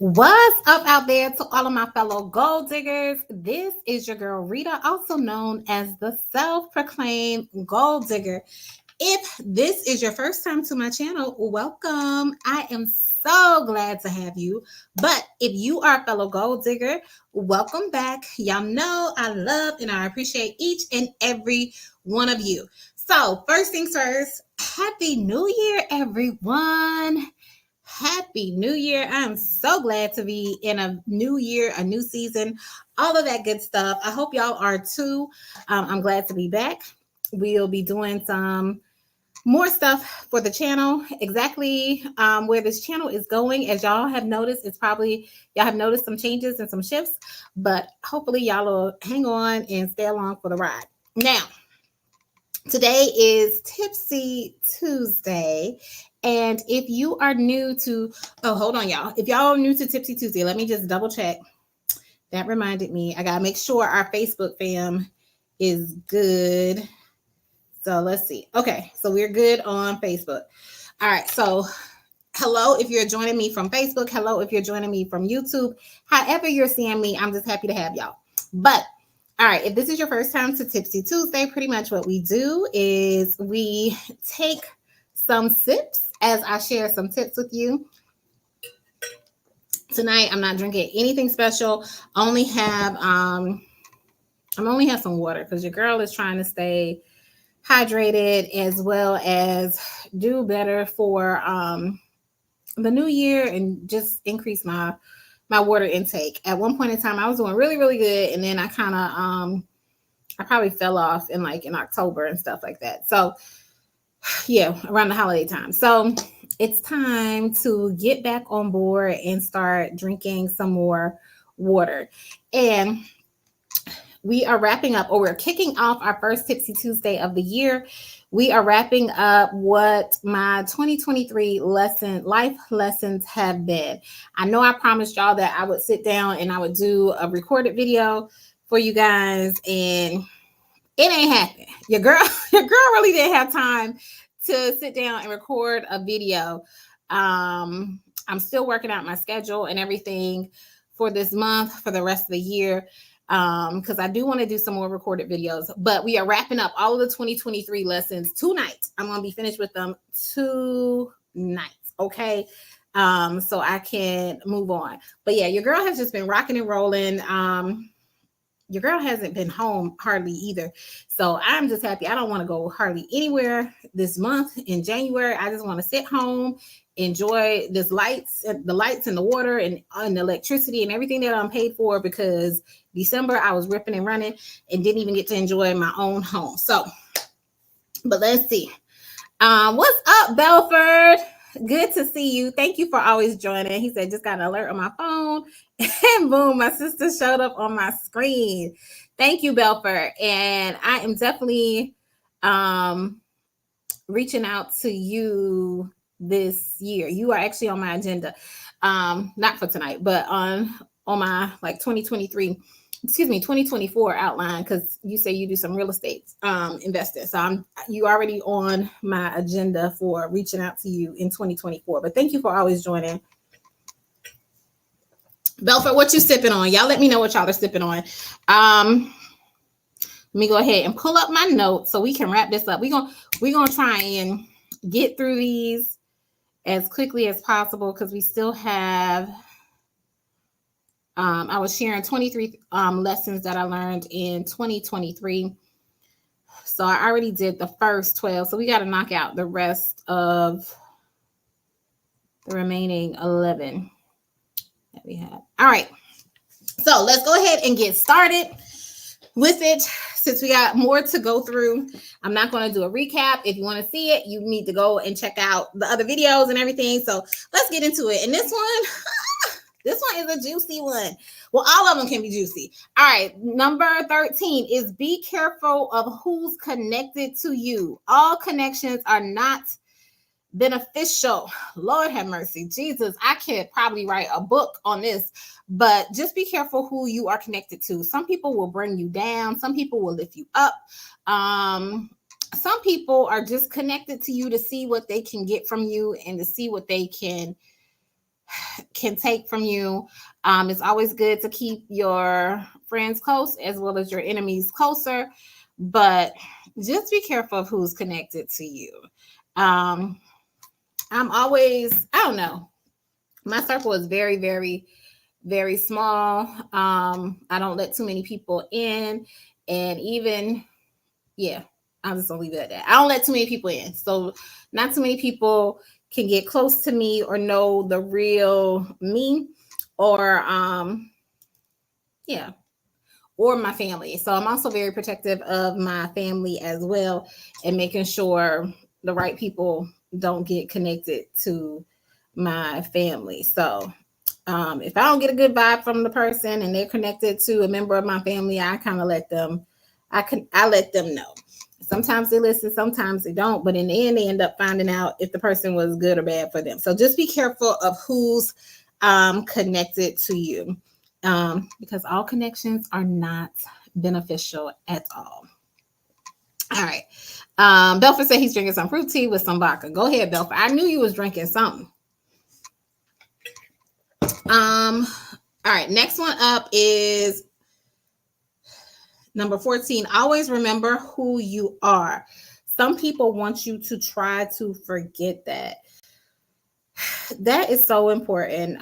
What's up out there to all of my fellow gold diggers? This is your girl Rita, also known as the self-proclaimed gold digger. If this is your first time to my channel, welcome. I am so glad to have you. But if you are a fellow gold digger, welcome back. Y'all know I love and I appreciate each and every one of you. So first things first, Happy New Year, everyone. Happy New Year. I'm so glad to be in a new year, a new season, all of that good stuff. I hope y'all are too. I'm glad to be back. We'll be doing some more stuff for the channel. Exactly where this channel is going, as y'all have noticed, it's probably y'all have noticed some changes and some shifts, but hopefully y'all will hang on and stay along for the ride. Now, today is Tipsy Tuesday. And if you are new to, oh, hold on, y'all. If y'all are new to Tipsy Tuesday, let me just double check. That reminded me. I got to make sure our Facebook fam is good. So let's see. Okay. So we're good on Facebook. All right. So hello if you're joining me from Facebook. Hello if you're joining me from YouTube. However you're seeing me, I'm just happy to have y'all. But all right, if this is your first time to Tipsy Tuesday, pretty much what we do is we take some sips as I share some tips with you. Tonight, I'm not drinking anything special. I only have some water because your girl is trying to stay hydrated as well as do better for the new year and just increase my water intake. At one point in time, I was doing really, really good, and then I kind of I probably fell off in October and stuff like that. So yeah, around the holiday time. So it's time to get back on board and start drinking some more water. And we are wrapping up, or we're kicking off our first Tipsy Tuesday of the year. We are wrapping up what my 2023 life lessons have been. I know I promised y'all that I would sit down and I would do a recorded video for you guys, and it ain't happening. Your girl really didn't have time to sit down and record a video. I'm still working out my schedule and everything for this month, for the rest of the year, because I do want to do some more recorded videos. But we are wrapping up all of the 2023 lessons tonight. I'm going to be finished with them tonight, okay? So I can move on. But yeah, your girl has just been rocking and rolling. Your girl hasn't been home hardly either. So I'm just happy. I don't want to go hardly anywhere this month in January. I just want to sit home, enjoy the lights and the water and the electricity and everything that I'm paid for, because December I was ripping and running and didn't even get to enjoy my own home. So, but let's see. What's up, Belford? Good to see you. Thank you for always joining. He said, just got an alert on my phone. And boom, my sister showed up on my screen. Thank you, Belford. And I am definitely reaching out to you this year. You are actually on my agenda. Not for tonight, but on my 2024 outline, because you say you do some real estate investing. So you already on my agenda for reaching out to you in 2024. But thank you for always joining. Belford, what you sipping on? Y'all let me know what y'all are sipping on. Let me go ahead and pull up my notes so we can wrap this up. We're gonna try and get through these as quickly as possible, because we still have I was sharing 23 lessons that I learned in 2023. So I already did the first 12. So we got to knock out the rest of the remaining 11 that we have. All right. So let's go ahead and get started with it. Since we got more to go through, I'm not going to do a recap. If you want to see it, you need to go and check out the other videos and everything. So let's get into it. And this one is a juicy one. Well, all of them can be juicy. All right. Number 13 is be careful of who's connected to you. All connections are not beneficial. Lord have mercy. Jesus, I could probably write a book on this, but just be careful who you are connected to. Some people will bring you down. Some people will lift you up. Some people are just connected to you to see what they can get from you and to see what they can can take from you. It's always good to keep your friends close as well as your enemies closer, but just be careful of who's connected to you. Um, I'm always, I don't know, my circle is very, very, very small. I don't let too many people in, and even, yeah, I'm just gonna leave it at that. I don't let too many people in, so not too many people can get close to me or know the real me, or yeah, or my family. So I'm also very protective of my family as well, and making sure the right people don't get connected to my family. So if I don't get a good vibe from the person and they're connected to a member of my family, I kind of let them, I let them know. Sometimes they listen, sometimes they don't, but in the end, they end up finding out if the person was good or bad for them. So just be careful of who's connected to you, because all connections are not beneficial at all. All right. Belford said he's drinking some fruit tea with some vodka. Go ahead, Belford. I knew you was drinking something. All right, next one up is number 14. Always remember who you are. Some people want you to try to forget that. That is so important.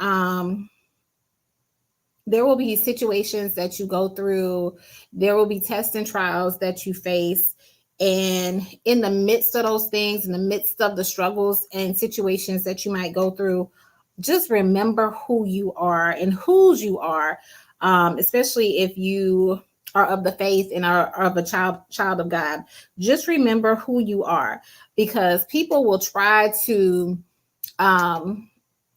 There will be situations that you go through, there will be tests and trials that you face. And in the midst of those things, in the midst of the struggles and situations that you might go through, just remember who you are and whose you are, especially if you are of the faith and are of a child of God. Just remember who you are, because people will try to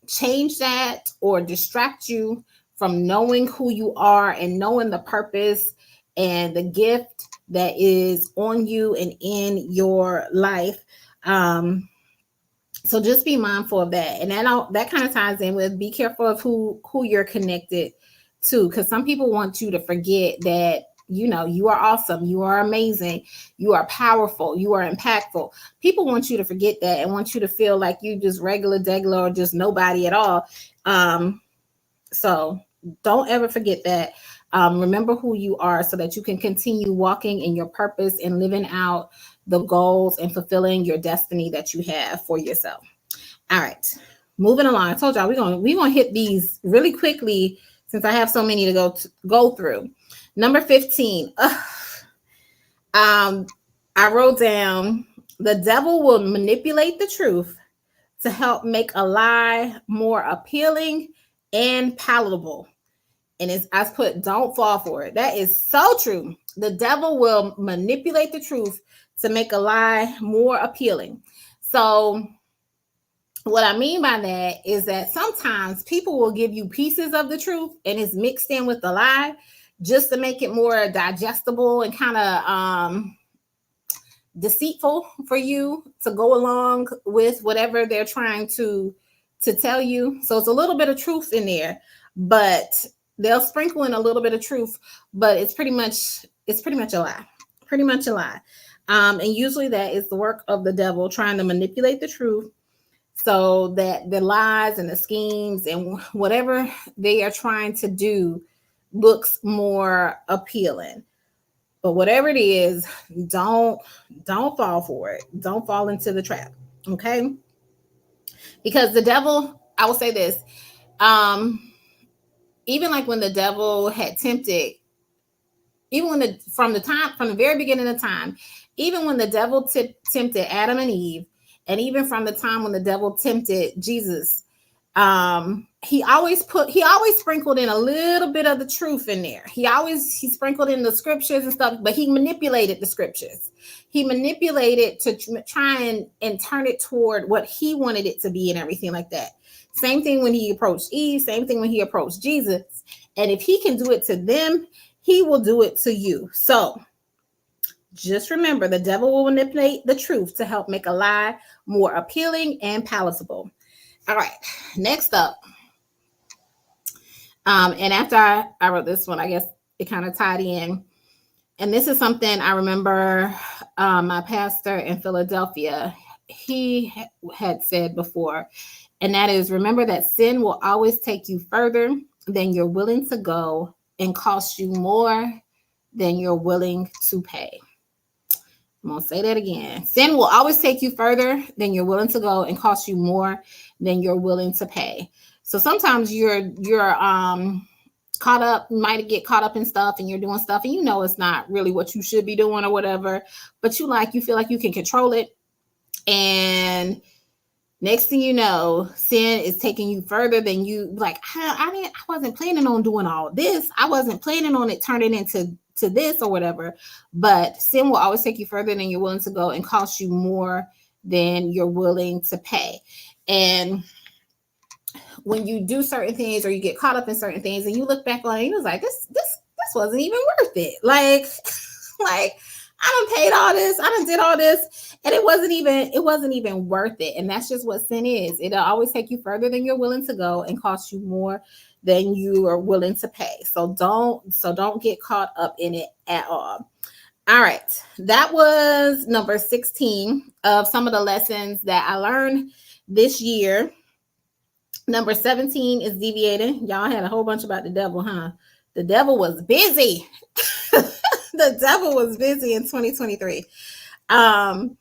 change that or distract you from knowing who you are and knowing the purpose and the gift that is on you and in your life. So just be mindful of that. And that kind of ties in with be careful of who you're connected to, because some people want you to forget that you are awesome, you are amazing, you are powerful, you are impactful. People want you to forget that and want you to feel like you just regular degular or just nobody at all. So don't ever forget that. Remember who you are so that you can continue walking in your purpose and living out the goals and fulfilling your destiny that you have for yourself. All right, moving along. I told y'all we're gonna hit these really quickly since I have so many to go through. Number 15. I wrote down, the devil will manipulate the truth to help make a lie more appealing and palatable. And I put, don't fall for it. That is so true. The devil will manipulate the truth to make a lie more appealing. So what I mean by that is that sometimes people will give you pieces of the truth and it's mixed in with the lie just to make it more digestible and kind of deceitful for you to go along with whatever they're trying to tell you. So it's a little bit of truth in there, but they'll sprinkle in a little bit of truth, but it's pretty much a lie. Pretty much a lie. And usually that is the work of the devil, trying to manipulate the truth so that the lies and the schemes and whatever they are trying to do looks more appealing. But whatever it is, don't fall for it. Don't fall into the trap. Okay? Because the devil, I will say this, even like when the devil had tempted, even when from the very beginning of time, even when the devil tempted Adam and Eve, and even from the time when the devil tempted Jesus, he always sprinkled in a little bit of the truth in there. He sprinkled in the scriptures and stuff, but he manipulated the scriptures. He manipulated to try and turn it toward what he wanted it to be and everything like that. Same thing when he approached Eve, same thing when he approached Jesus. And if he can do it to them, he will do it to you. So just remember, the devil will manipulate the truth to help make a lie more appealing and palatable. All right, next up. And after I wrote this one, I guess it kind of tied in. And this is something I remember my pastor in Philadelphia, he had said before, and that is, remember that sin will always take you further than you're willing to go and cost you more than you're willing to pay. I'm gonna say that again. Sin will always take you further than you're willing to go and cost you more than you're willing to pay. So sometimes you're caught up, you might get caught up in stuff and you're doing stuff and you know it's not really what you should be doing or whatever, but you feel like you can control it. And next thing you know, sin is taking you further than you like. I wasn't planning on doing all this. I wasn't planning on it turning into this or whatever. But sin will always take you further than you're willing to go and cost you more than you're willing to pay. And when you do certain things or you get caught up in certain things and you look back on it, you was like, this wasn't even worth it. Like I done paid all this, I done did all this, and it wasn't even worth it. And that's just what sin is. It'll always take you further than you're willing to go and cost you more than you are willing to pay. So don't get caught up in it at all. All right. That was number 16 of some of the lessons that I learned this year. Number 17 is deviating. Y'all had a whole bunch about the devil, huh? The devil was busy. The devil was busy in 2023. The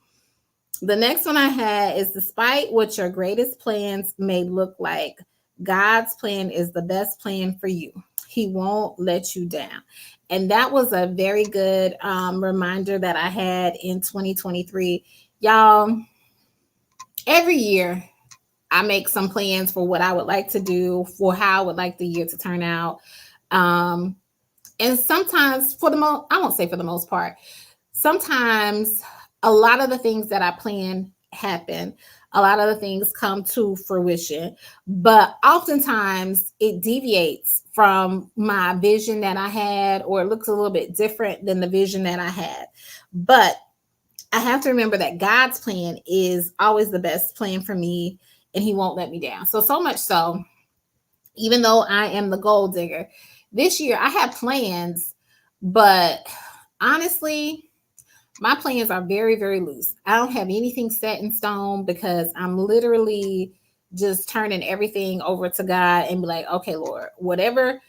next one I had is, despite what your greatest plans may look like, God's plan is the best plan for you. He won't let you down. And that was a very good reminder that I had in 2023. Y'all, every year I make some plans for what I would like to do, for how I would like the year to turn out. And sometimes I won't say for the most part, sometimes a lot of the things that I plan happen. A lot of the things come to fruition, but oftentimes it deviates from my vision that I had, or it looks a little bit different than the vision that I had. But I have to remember that God's plan is always the best plan for me, and he won't let me down. So much so, even though I am the gold digger, this year I have plans, but honestly, my plans are very, very loose. I don't have anything set in stone because I'm literally just turning everything over to God and be like, okay, Lord, whatever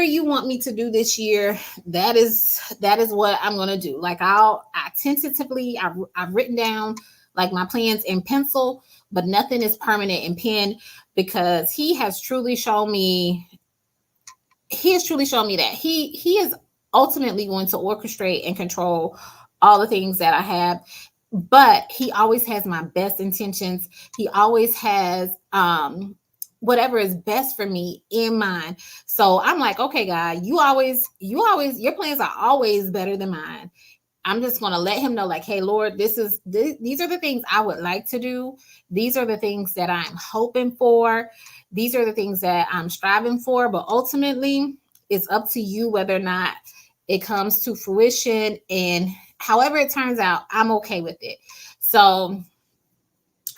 you want me to do this year, that is what I'm going to do. Like I've written down like my plans in pencil, but nothing is permanent in pen, because he has truly shown me that he is ultimately going to orchestrate and control all the things that I have, but he always has my best intentions. He always has whatever is best for me in mind. So I'm like, okay, God, your plans are always better than mine. I'm just going to let him know, like, hey, Lord, these are the things I would like to do. These are the things that I'm hoping for. These are the things that I'm striving for. But ultimately, it's up to you whether or not it comes to fruition. And however it turns out, I'm okay with it. So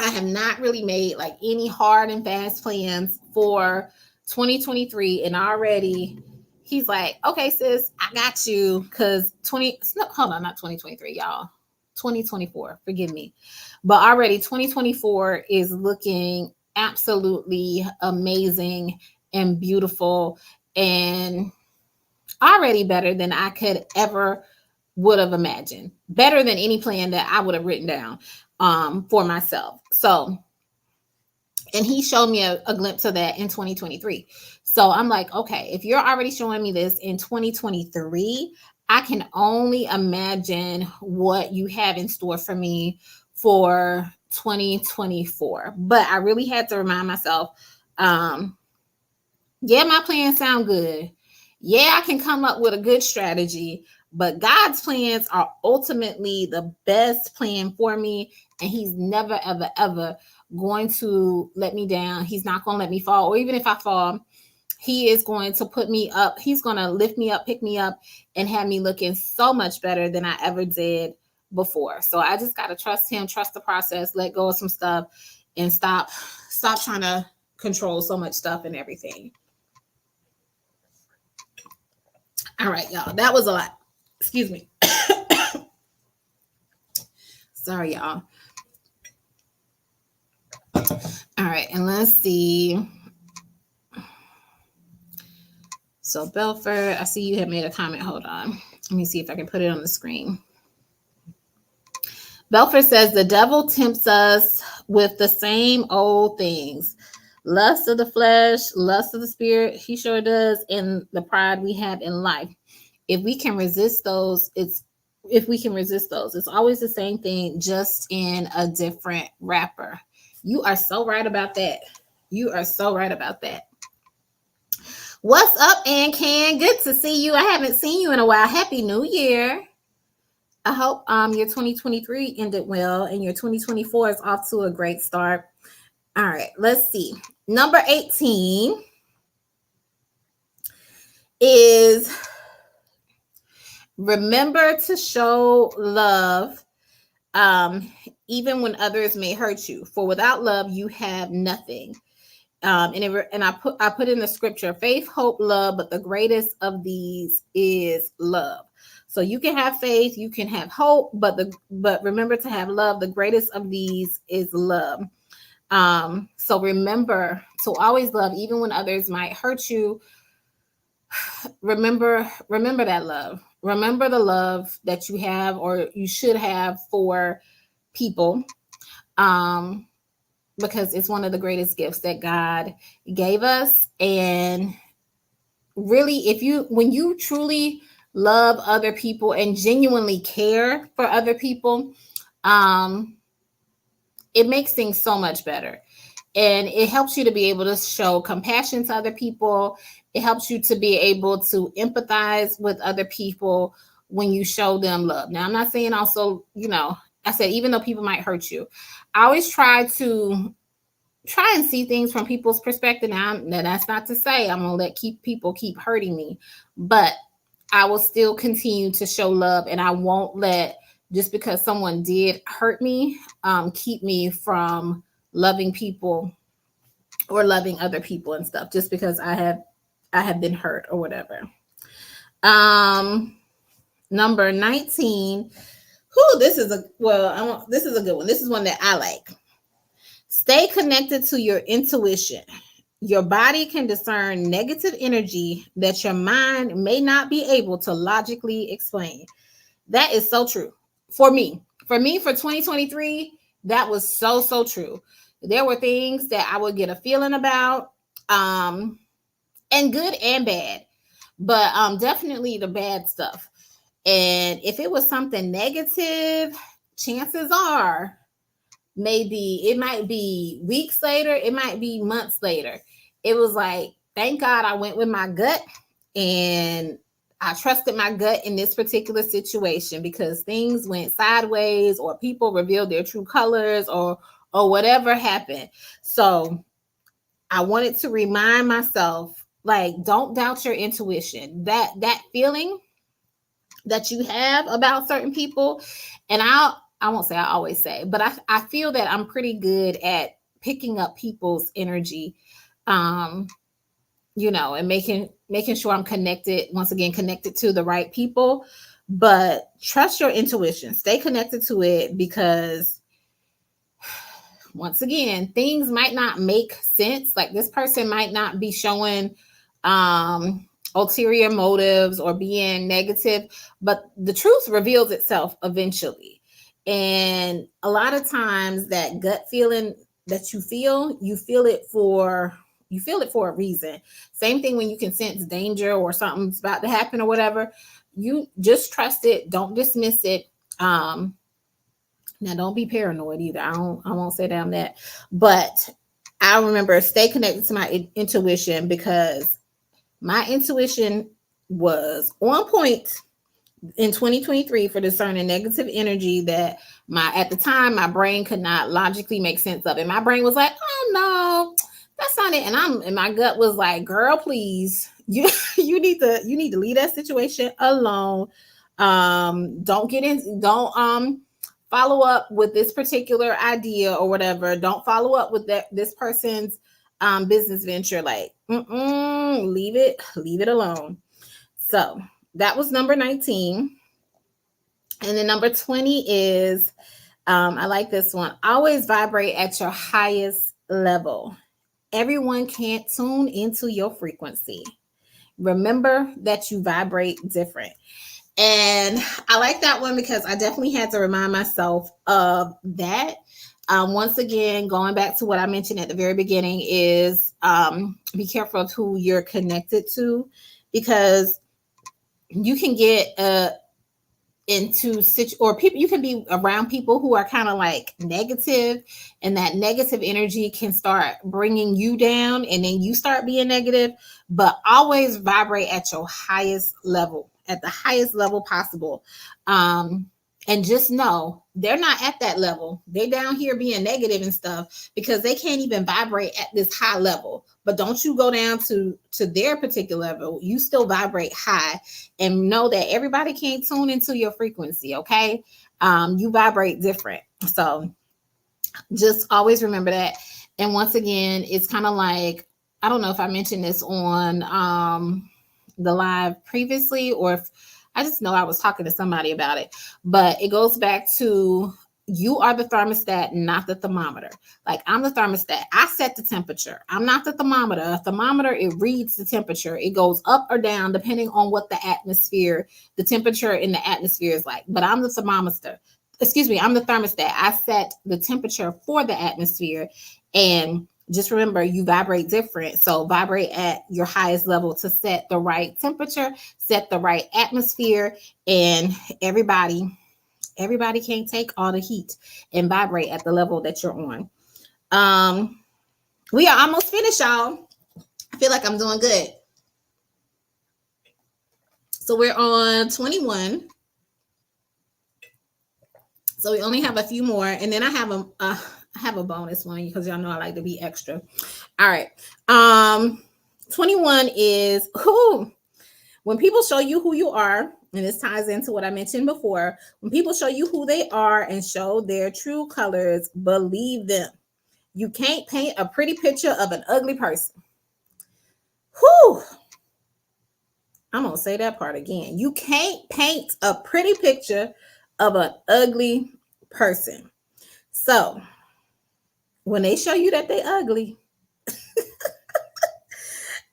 I have not really made like any hard and fast plans for 2023. And already he's like, okay, sis, I got you. Cause not 2023, y'all. 2024, forgive me. But already 2024 is looking absolutely amazing and beautiful, and already better than I could ever would have imagined. Better than any plan that I would have written down for myself. So, and he showed me a glimpse of that in 2023. So I'm like, okay, if you're already showing me this in 2023, I can only imagine what you have in store for me for 2024. But I really had to remind myself, yeah, my plans sound good. Yeah, I can come up with a good strategy, but God's plans are ultimately the best plan for me. And he's never, ever, ever going to let me down. He's not going to let me fall. Or even if I fall, he is going to put me up. He's going to lift me up, pick me up, and have me looking so much better than I ever did before. So I just got to trust him, trust the process, let go of some stuff, and stop trying to control so much stuff and everything. All right, y'all. That was a lot. Excuse me. Sorry, y'all. All right, and let's see. So Belford, I see you have made a comment. Hold on. Let me see if I can put it on the screen. Belford says the devil tempts us with the same old things. Lust of the flesh, lust of the spirit, he sure does, and the pride we have in life. If we can resist those, it's always the same thing, just in a different wrapper. You are so right about that. You are so right about that. What's up, Ann Can? Good to see you. I haven't seen you in a while. Happy New Year. I hope your 2023 ended well and your 2024 is off to a great start. All right, let's see. Number 18 is remember to show love even when others may hurt you. For without love, you have nothing. And I put in the scripture, faith, hope, love, but the greatest of these is love. So you can have faith, you can have hope, but remember to have love. The greatest of these is love. So remember to always love, even when others might hurt you. Remember that love. Remember the love that you have or you should have for people. Because it's one of the greatest gifts that God gave us. And really, when you truly love other people and genuinely care for other people, it makes things so much better. And it helps you to be able to show compassion to other people. It helps you to be able to empathize with other people when you show them love. Now, I'm not saying also, I said, even though people might hurt you, I always try and see things from people's perspective. Now that's not to say I'm gonna let people keep hurting me, but I will still continue to show love, and I won't let just because someone did hurt me keep me from loving people or loving other people and stuff, just because I have been hurt or whatever. Number 19. This is a good one. This is one that I like. Stay connected to your intuition. Your body can discern negative energy that your mind may not be able to logically explain. That is so true. For me, for 2023, that was so true. There were things that I would get a feeling about, and good and bad, but definitely the bad stuff. And if it was something negative, chances are it might be weeks later, it might be months later. It was like, thank God I went with my gut and I trusted my gut in this particular situation, because things went sideways or people revealed their true colors or whatever happened. So I wanted to remind myself, like, don't doubt your intuition. That feeling that you have about certain people, and I won't say I always say, but I feel that I'm pretty good at picking up people's energy, and making sure I'm connected to the right people. But trust your intuition, stay connected to it, because once again, things might not make sense. Like, this person might not be showing ulterior motives or being negative, but the truth reveals itself eventually. And a lot of times that gut feeling that you feel it for a reason. Same thing when you can sense danger or something's about to happen or whatever. You just trust it, don't dismiss it. Now, don't be paranoid either. I won't say down that, but I remember, stay connected to my intuition, because my intuition was on point in 2023 for discerning negative energy that at the time my brain could not logically make sense of it. My brain was like, oh no, that's not it. And my gut was like, girl, please, you need to leave that situation alone. Don't follow up with this particular idea or whatever. Don't follow up with this person's business venture. Like, leave it alone. So that was number 19. And then number 20 is, I like this one. Always vibrate at your highest level. Everyone can't tune into your frequency. Remember that you vibrate different. And I like that one because I definitely had to remind myself of that. Once again, going back to what I mentioned at the very beginning is be careful of who you're connected to, because you can get into or people, you can be around people who are kind of like negative, and that negative energy can start bringing you down, and then you start being negative. But always vibrate at your highest level, at the highest level possible. And just know they're not at that level. They're down here being negative and stuff because they can't even vibrate at this high level. But don't you go down to their particular level. You still vibrate high, and know that everybody can't tune into your frequency. Okay. You vibrate different. So just always remember that. And once again, it's kind of like, I don't know if I mentioned this on the live previously, or if I just know I was talking to somebody about it, but it goes back to, you are the thermostat, not the thermometer. Like, I'm the thermostat. I set the temperature. I'm not the thermometer. A thermometer, it reads the temperature. It goes up or down depending on what the temperature in the atmosphere is like. But I'm the thermometer. Excuse me, I'm the thermostat. I set the temperature for the atmosphere. And just remember, you vibrate different. So vibrate at your highest level to set the right temperature, set the right atmosphere, and everybody can't take all the heat and vibrate at the level that you're on. We are almost finished, y'all. I feel like I'm doing good. So we're on 21. So we only have a few more, and then I have a bonus one because y'all know I like to be extra. All right. 21 is who. When people show you who you are, and this ties into what I mentioned before, when people show you who they are and show their true colors, believe them. You can't paint a pretty picture of an ugly person. Whew. I'm going to say that part again. You can't paint a pretty picture of an ugly person. So when they show you that they ugly,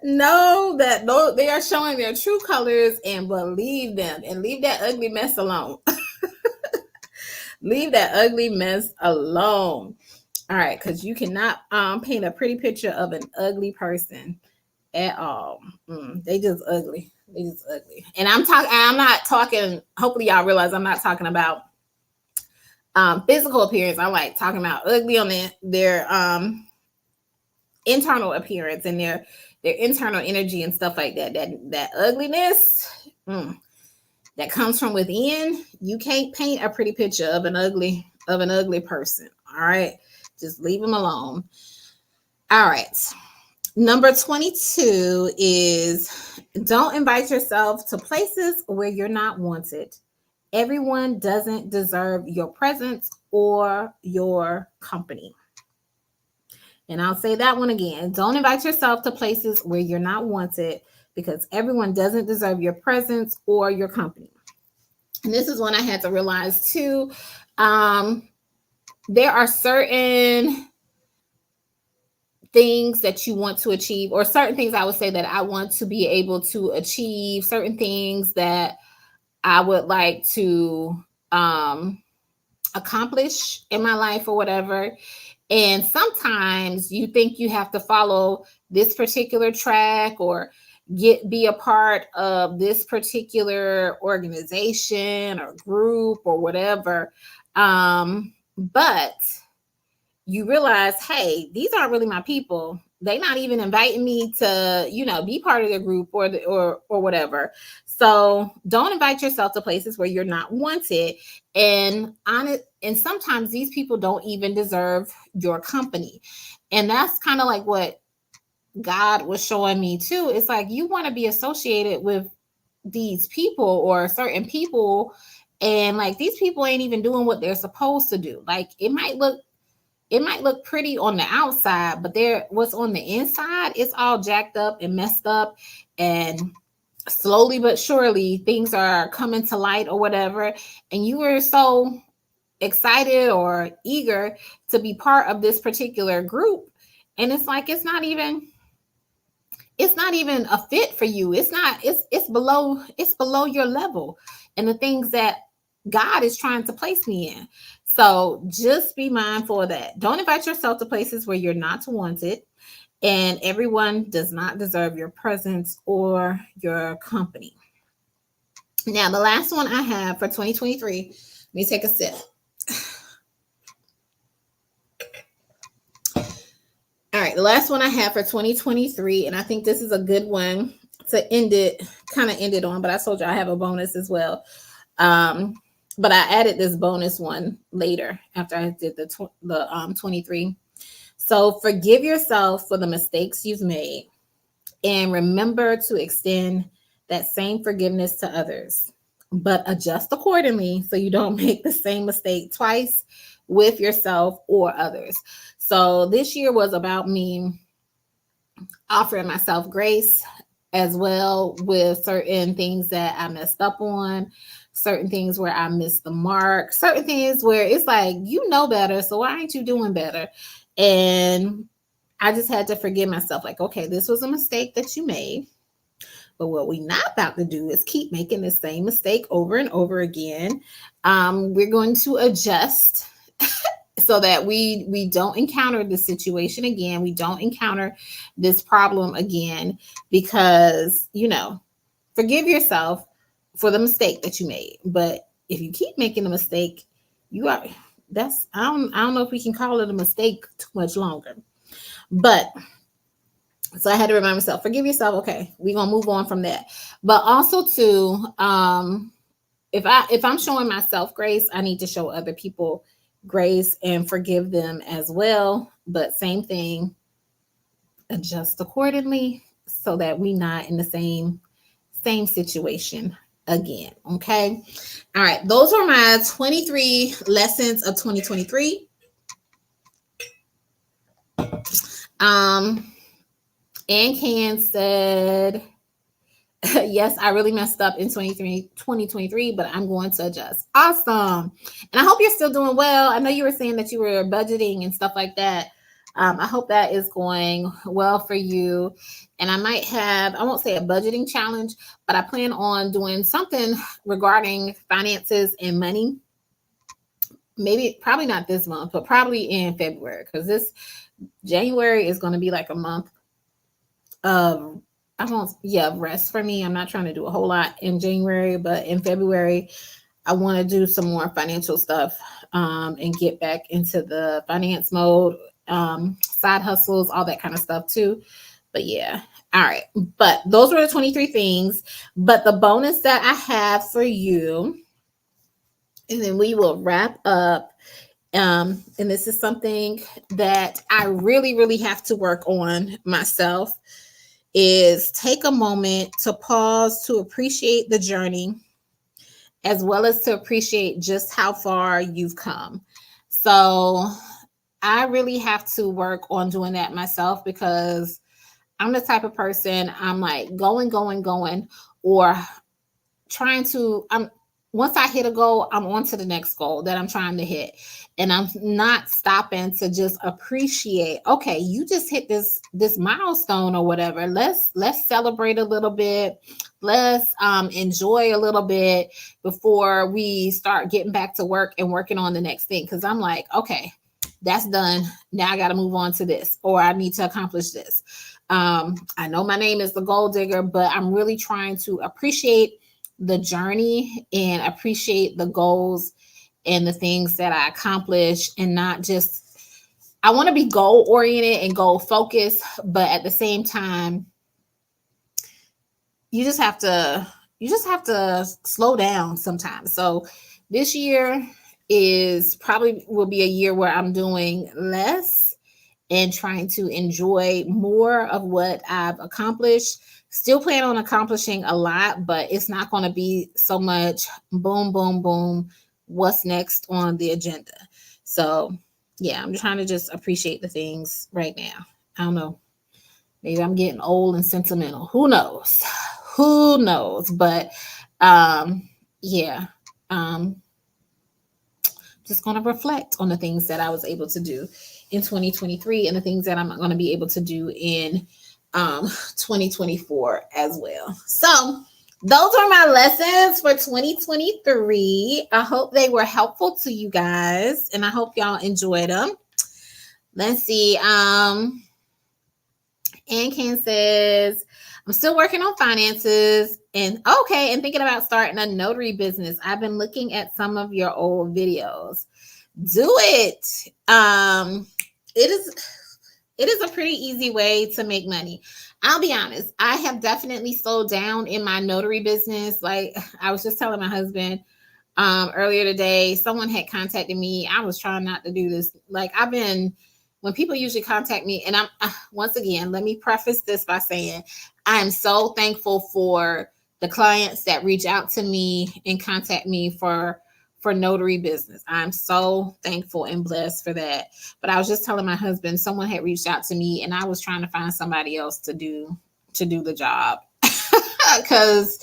know that they are showing their true colors, and believe them, and leave that ugly mess alone. Leave that ugly mess alone. All right, because you cannot paint a pretty picture of an ugly person at all. They just ugly. They just ugly. And I'm not talking, hopefully y'all realize I'm not talking about physical appearance. I'm like talking about ugly on their internal appearance and their internal energy and stuff like that. That ugliness that comes from within. You can't paint a pretty picture of an ugly person. All right, just leave them alone. All right. Number 22 is, don't invite yourself to places where you're not wanted. Everyone doesn't deserve your presence or your company. And I'll say that one again. Don't invite yourself to places where you're not wanted, because everyone doesn't deserve your presence or your company. And this is one I had to realize too. There are certain things that you want to achieve, or certain things I would say that I want to be able to achieve, certain things that I would like to accomplish in my life or whatever. And sometimes you think you have to follow this particular track or be a part of this particular organization or group or whatever. But you realize, hey, these aren't really my people. They're not even inviting me to, be part of their group or whatever. So don't invite yourself to places where you're not wanted. And sometimes these people don't even deserve your company. And that's kind of like what God was showing me too. It's like, you want to be associated with these people or certain people, and like, these people ain't even doing what they're supposed to do. Like, it might look pretty on the outside, but what's on the inside, it's all jacked up and messed up, and slowly but surely things are coming to light or whatever. And you were so excited or eager to be part of this particular group, And it's like it's not even a fit for you. It's not, it's below your level and the things that God is trying to place me in. So just be mindful of that. Don't invite yourself to places where you're not wanted, and everyone does not deserve your presence or your company. Now, the last one I have for 2023, let me take a sip. All right, the last one I have for 2023, and I think this is a good one to end it on, but I told you I have a bonus as well. Um, but I added this bonus one later after I did the 23. So forgive yourself for the mistakes you've made and remember to extend that same forgiveness to others, but adjust accordingly so you don't make the same mistake twice with yourself or others. So this year was about me offering myself grace as well with certain things that I messed up on, certain things where I missed the mark, certain things where it's like, you know better, so why aren't you doing better? And I just had to forgive myself, like, okay, this was a mistake that you made, but what we're not about to do is keep making the same mistake over and over again. We're going to adjust so that we don't encounter this situation again. We don't encounter this problem again, because, forgive yourself for the mistake that you made. But if you keep making a mistake, you are that's I don't know if we can call it a mistake too much longer. But so I had to remind myself, forgive yourself. Okay, we're gonna move on from that. But also too, if I'm showing myself grace, I need to show other people grace and forgive them as well. But same thing, adjust accordingly so that we not in the same situation again. Okay. All right. Those are my 23 lessons of 2023. Ann Can said, yes, I really messed up in 2023, but I'm going to adjust. Awesome. And I hope you're still doing well. I know you were saying that you were budgeting and stuff like that. I hope that is going well for you. And I won't say a budgeting challenge, but I plan on doing something regarding finances and money. Probably not this month, but probably in February, because this January is going to be like a month of rest for me. I'm not trying to do a whole lot in January, but in February, I want to do some more financial stuff and get back into the finance mode, side hustles, all that kind of stuff too. But yeah, all right. But those were the 23 things. But the bonus that I have for you, and then we will wrap up. And this is something that I really, really have to work on myself, is take a moment to pause to appreciate the journey, as well as to appreciate just how far you've come. So I really have to work on doing that myself, because I'm the type of person, I'm like going, or trying to, once I hit a goal, I'm on to the next goal that I'm trying to hit. And I'm not stopping to just appreciate, okay, you just hit this milestone or whatever. Let's celebrate a little bit. Let's enjoy a little bit before we start getting back to work and working on the next thing. Cause I'm like, okay, that's done. Now I got to move on to this, or I need to accomplish this. I know my name is the goal digger, but I'm really trying to appreciate the journey and appreciate the goals and the things that I accomplish, and not just, I want to be goal oriented and goal focused, but at the same time, you just have to slow down sometimes. So this year is probably will be a year where I'm doing less and trying to enjoy more of what I've accomplished. Still plan on accomplishing a lot, but it's not going to be so much boom, boom, boom. What's next on the agenda? So yeah, I'm trying to just appreciate the things right now. I don't know. Maybe I'm getting old and sentimental. Who knows? Who knows? But yeah. Just going to reflect on the things that I was able to do in 2023 and the things that I'm going to be able to do in 2024 as well. So those are my lessons for 2023. I hope they were helpful to you guys, and I hope y'all enjoyed them. Let's see. Ann Ken says, I'm still working on finances and thinking about starting a notary business. I've been looking at some of your old videos. Do it. It is a pretty easy way to make money. I'll be honest, I have definitely slowed down in my notary business. Like I was just telling my husband earlier today, someone had contacted me. I was trying not to do this. Like when people usually contact me, and once again, let me preface this by saying I'm so thankful for the clients that reach out to me and contact me for notary business. I'm so thankful and blessed for that. But I was just telling my husband, someone had reached out to me and I was trying to find somebody else to do the job. Because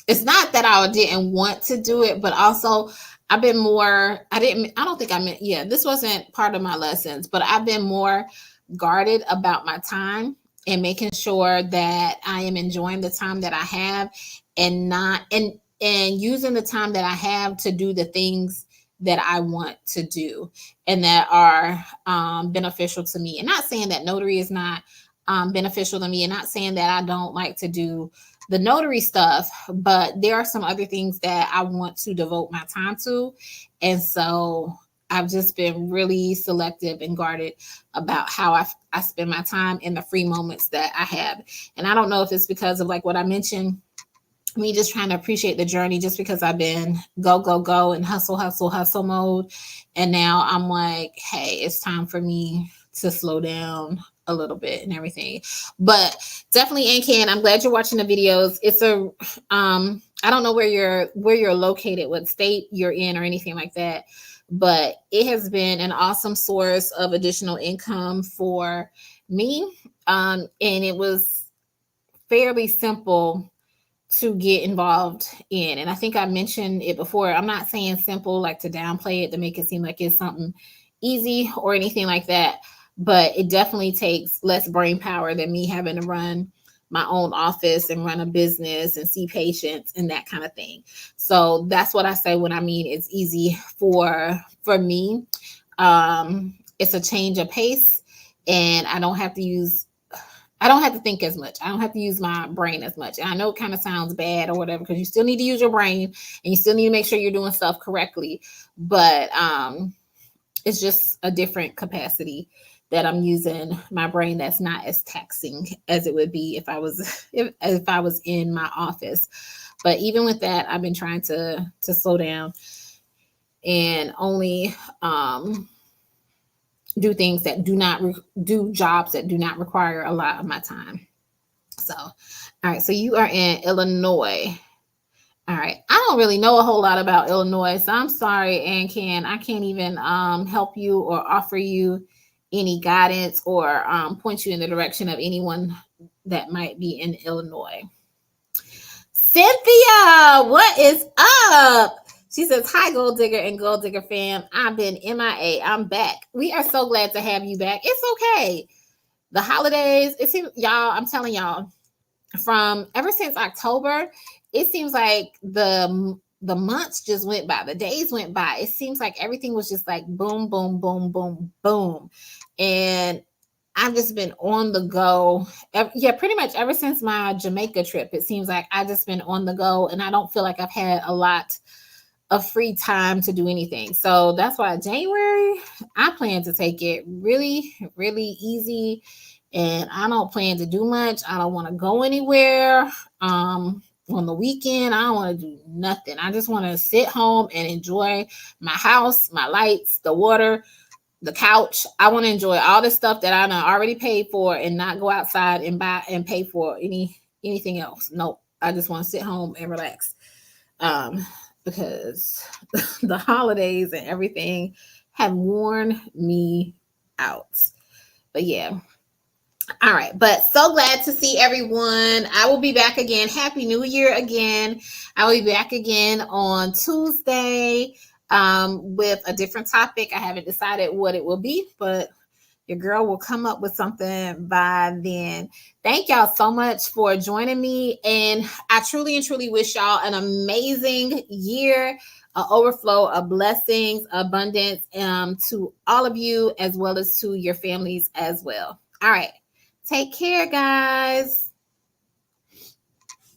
it's not that I didn't want to do it, but also this wasn't part of my lessons, but I've been more guarded about my time and making sure that I am enjoying the time that I have and using the time that I have to do the things that I want to do and that are beneficial to me. And not saying that notary is not beneficial to me, and not saying that I don't like to do the notary stuff, but there are some other things that I want to devote my time to. And so I've just been really selective and guarded about how I spend my time in the free moments that I have. And I don't know if it's because of like what I mentioned, me just trying to appreciate the journey, just because I've been go and hustle mode. And now I'm like, hey, it's time for me to slow down a little bit and everything. But definitely, Ann Ken, I'm glad you're watching the videos. It's I don't know where you're located, what state you're in or anything like that, but it has been an awesome source of additional income for me. And it was fairly simple to get involved in. And I think I mentioned it before. I'm not saying simple like to downplay it, to make it seem like it's something easy or anything like that, but it definitely takes less brain power than me having to run my own office and run a business and see patients and that kind of thing. So that's what I say when I mean it's easy for me. It's a change of pace, and I don't have to think as much. I don't have to use my brain as much. And I know it kind of sounds bad or whatever, because you still need to use your brain and you still need to make sure you're doing stuff correctly. But it's just a different capacity that I'm using my brain that's not as taxing as it would be if I was in my office. But even with that, I've been trying to slow down and only do things that do jobs that do not require a lot of my time. So, all right. So you are in Illinois. All right. I don't really know a whole lot about Illinois, so I'm sorry, Ann Ken. I can't even help you or offer you any guidance or point you in the direction of anyone that might be in Illinois. Cynthia, what is up? She says, hi, Gold Digger and Gold Digger fam. I've been MIA. I'm back. We are so glad to have you back. It's okay. The holidays, it seems, y'all, I'm telling y'all, from ever since October, it seems like the months just went by. The days went by. It seems like everything was just like boom, boom, boom, boom, boom. And I've just been on the go. Yeah, pretty much ever since my Jamaica trip, it seems like I've just been on the go, and I don't feel like I've had a lot of free time to do anything. So that's why January, I plan to take it really, really easy. And I don't plan to do much. I don't want to go anywhere. On the weekend, I don't want to do nothing. I just want to sit home and enjoy my house, my lights, the water, the couch. I want to enjoy all the stuff that I already paid for and not go outside and buy and pay for anything else. Nope. I just want to sit home and relax. Because the holidays and everything have worn me out. But yeah. All right. But so glad to see everyone. I will be back again. Happy New Year again. I will be back again on Tuesday. with a different topic. I haven't decided what it will be, but your girl will come up with something by then. Thank y'all so much for joining me. And I truly and truly wish y'all an amazing year, an overflow of blessings, abundance to all of you, as well as to your families as well. All right. Take care, guys.